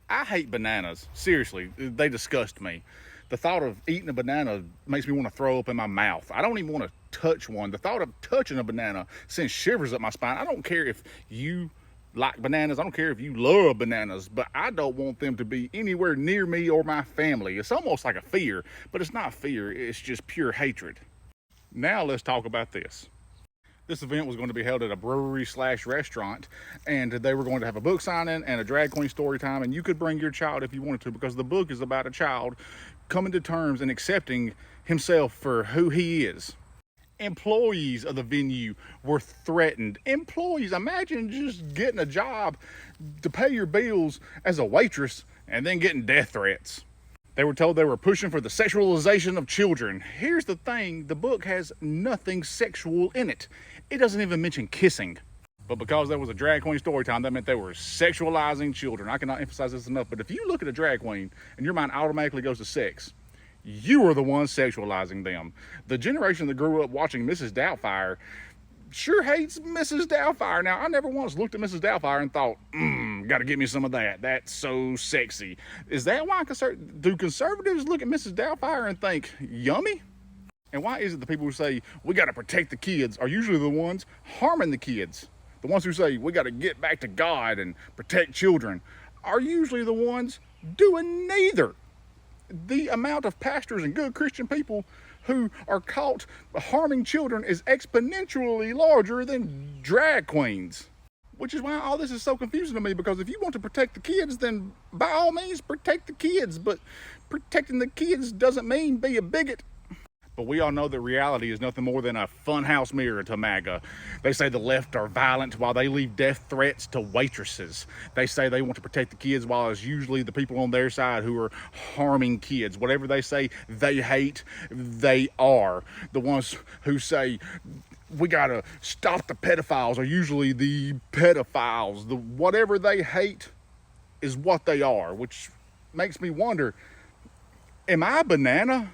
I hate bananas. Seriously, they disgust me. The thought of eating a banana makes me want to throw up in my mouth. I don't even want to touch one. The thought of touching a banana sends shivers up my spine. I don't care if you like bananas. I don't care if you love bananas, but I don't want them to be anywhere near me or my family. It's almost like a fear, but it's not fear. It's just pure hatred. Now let's talk about this. This event was going to be held at a brewery slash restaurant, and they were going to have a book signing and a drag queen story time, and you could bring your child if you wanted to, because the book is about a child coming to terms and accepting himself for who he is. Employees of the venue were threatened. Employees, imagine just getting a job to pay your bills as a waitress and then getting death threats. They were told they were pushing for the sexualization of children. Here's the thing, the book has nothing sexual in it. It doesn't even mention kissing. But because there was a drag queen story time, that meant they were sexualizing children. I cannot emphasize this enough, but if you look at a drag queen and your mind automatically goes to sex, you are the one sexualizing them. The generation that grew up watching Mrs. Doubtfire sure hates Mrs. Doubtfire. Now, I never once looked at Mrs. Doubtfire and thought, gotta get me some of that. That's so sexy. Is that why do conservatives look at Mrs. Doubtfire and think, yummy? And why is it the people who say, we gotta protect the kids, are usually the ones harming the kids? The ones who say, we gotta get back to God and protect children, are usually the ones doing neither. The amount of pastors and good Christian people who are caught harming children is exponentially larger than drag queens. Which is why all this is so confusing to me, because if you want to protect the kids, then by all means protect the kids, but protecting the kids doesn't mean be a bigot. But we all know that reality is nothing more than a funhouse mirror to MAGA. They say the left are violent while they leave death threats to waitresses. They say they want to protect the kids while it's usually the people on their side who are harming kids. Whatever they say they hate, they are. The ones who say we gotta stop the pedophiles are usually the pedophiles. Whatever they hate is what they are, which makes me wonder, am I a banana?